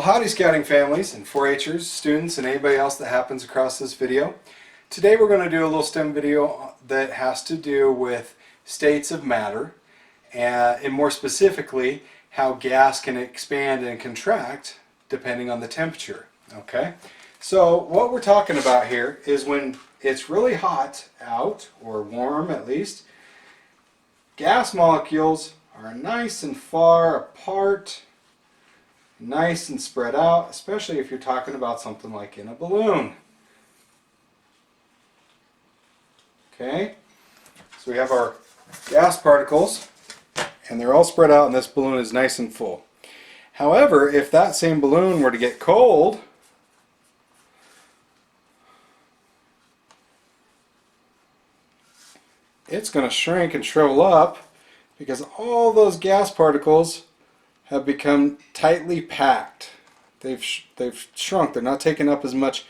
howdy scouting families and 4-Hers, students, and anybody else that happens across this video. Today we're going to do a little STEM video that has to do with states of matter and more specifically how gas can expand and contract depending on the temperature. Okay, so what we're talking about here is when it's really hot out, or warm at least, gas molecules are nice and far apart, nice and spread out, especially if you're talking about something like in a balloon. Okay, so we have our gas particles and they're all spread out and this balloon is nice and full. However, if that same balloon were to get cold, it's going to shrink and shrivel up because all those gas particles have become tightly packed. They've shrunk. They're not taking up as much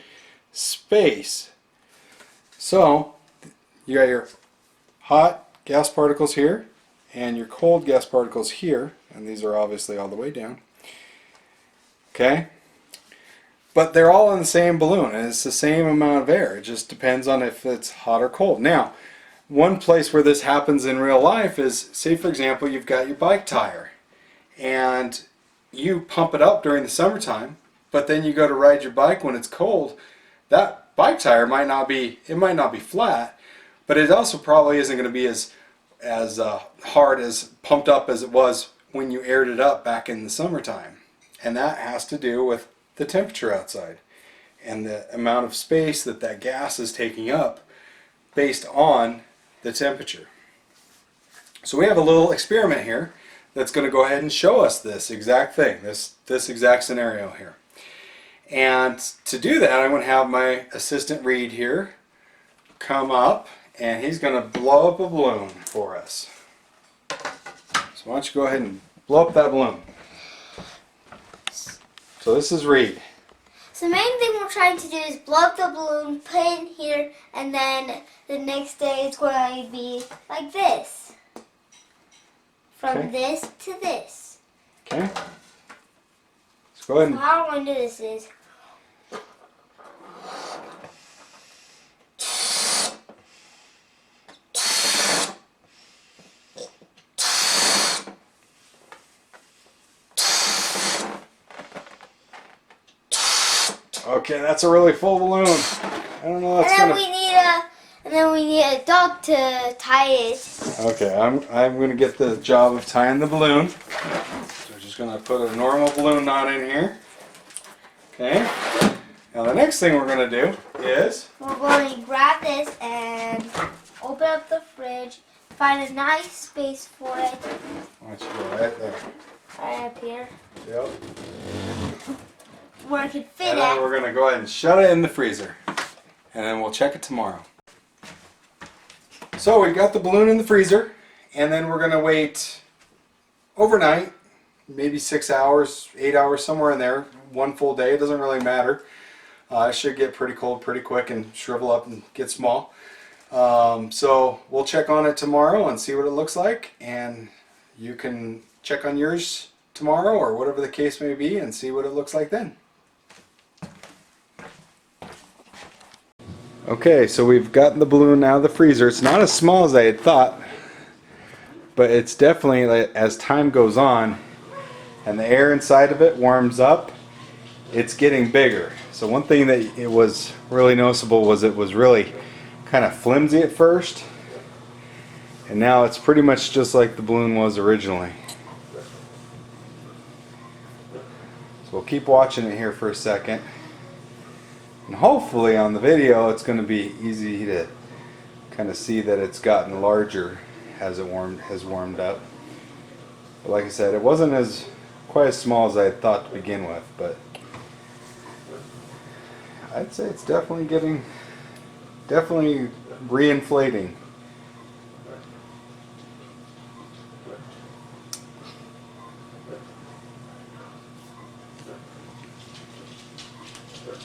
space. So you got your hot gas particles here and your cold gas particles here, and these are obviously all the way down. Okay? But they're all in the same balloon and it's the same amount of air. It just depends on if it's hot or cold. Now, one place where this happens in real life is, say for example, you've got your bike tire and you pump it up during the summertime, but then you go to ride your bike when it's cold. That bike tire might not be flat, but it also probably isn't going to be as hard as pumped up as it was when you aired it up back in the summertime. And that has to do with the temperature outside and the amount of space that gas is taking up based on the temperature. So we have a little experiment here that's going to go ahead and show us this exact thing, this exact scenario here. And to do that, I'm going to have my assistant Reed here come up and he's going to blow up a balloon for us. So why don't you go ahead and blow up that balloon. So this is Reed. So the main thing we're trying to do is blow up the balloon, put it in here, and then the next day it's going to be like this. From this to this. Okay. Let's go ahead and... So how I'm going to do this is... Okay, that's a really full balloon. I don't know that's and then we need a dog to tie it. Okay, I'm going to get the job of tying the balloon. So we're just going to put a normal balloon knot in here. Okay. Now the next thing we're going to do is... we're going to grab this and open up the fridge, find a nice space for it. Why don't you go right there? Right up here. Yep. Where it can fit And then it. we're going to go ahead and shut it in the freezer. And then we'll check it tomorrow. So we've got the balloon in the freezer, and then we're going to wait overnight, maybe 6 hours, 8 hours, somewhere in there, one full day. It doesn't really matter. It should get pretty cold pretty quick and shrivel up and get small. So we'll check on it tomorrow and see what it looks like, and you can check on yours tomorrow or whatever the case may be and see what it looks like then. Okay, so we've gotten the balloon out of the freezer. It's not as small as I had thought, but it's definitely, as time goes on and the air inside of it warms up, it's getting bigger. So one thing that it was really noticeable was it was really kind of flimsy at first, and now it's pretty much just like the balloon was originally. So we'll keep watching it here for a second. And hopefully on the video it's going to be easy to kind of see that it's gotten larger as it has warmed up. But like I said, it wasn't quite as small as I had thought to begin with, but I'd say it's definitely re-inflating.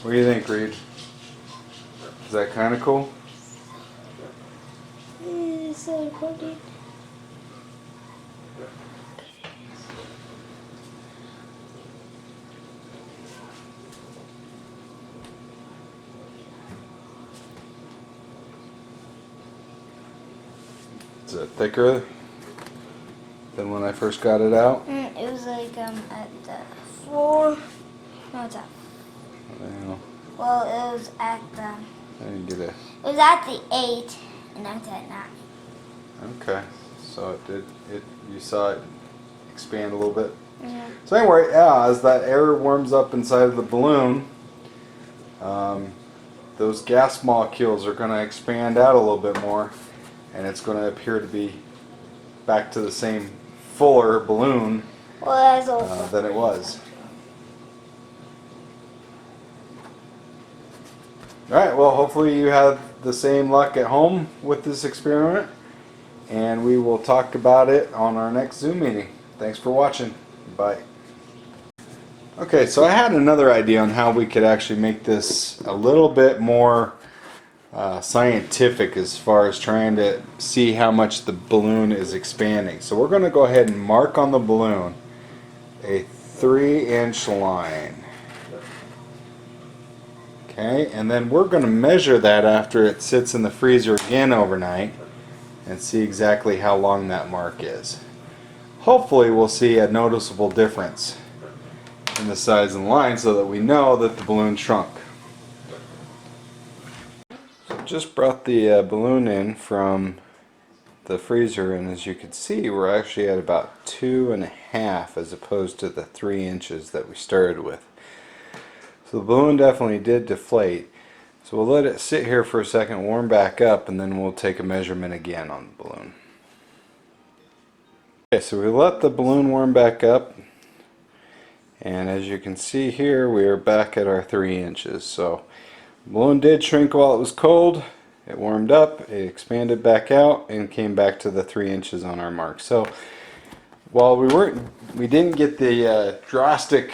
What do you think, Reed? Is that kind of cool? It's so important. Is it thicker than when I first got it out? It was like at the 4. No, it's at. Well, Well, it was at the. I didn't get it. It was at the 8, and now it's at 9. Okay, so it did. You saw it expand a little bit. Mhm. So anyway, yeah, as that air warms up inside of the balloon, those gas molecules are going to expand out a little bit more, and it's going to appear to be back to the same fuller balloon Well, that's also. than it was. Alright, well hopefully you had the same luck at home with this experiment, and we will talk about it on our next Zoom meeting. Thanks for watching. Bye. Okay, so I had another idea on how we could actually make this a little bit more scientific as far as trying to see how much the balloon is expanding. So we're going to go ahead and mark on the balloon a 3-inch line. Okay, and then we're going to measure that after it sits in the freezer again overnight and see exactly how long that mark is. Hopefully we'll see a noticeable difference in the size of the line so that we know that the balloon shrunk. So just brought the balloon in from the freezer, and as you can see we're actually at about 2.5 as opposed to the 3 inches that we started with. So the balloon definitely did deflate. So we'll let it sit here for a second, warm back up, and then we'll take a measurement again on the balloon. Okay, so we let the balloon warm back up, and as you can see here we are back at our 3 inches. So the balloon did shrink while it was cold. It warmed up, it expanded back out, and came back to the 3 inches on our mark. So while we didn't get the drastic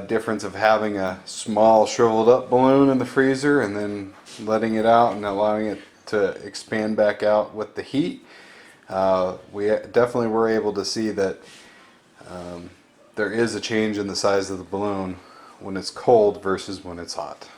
difference of having a small shriveled up balloon in the freezer and then letting it out and allowing it to expand back out with the heat, we definitely were able to see that there is a change in the size of the balloon when it's cold versus when it's hot.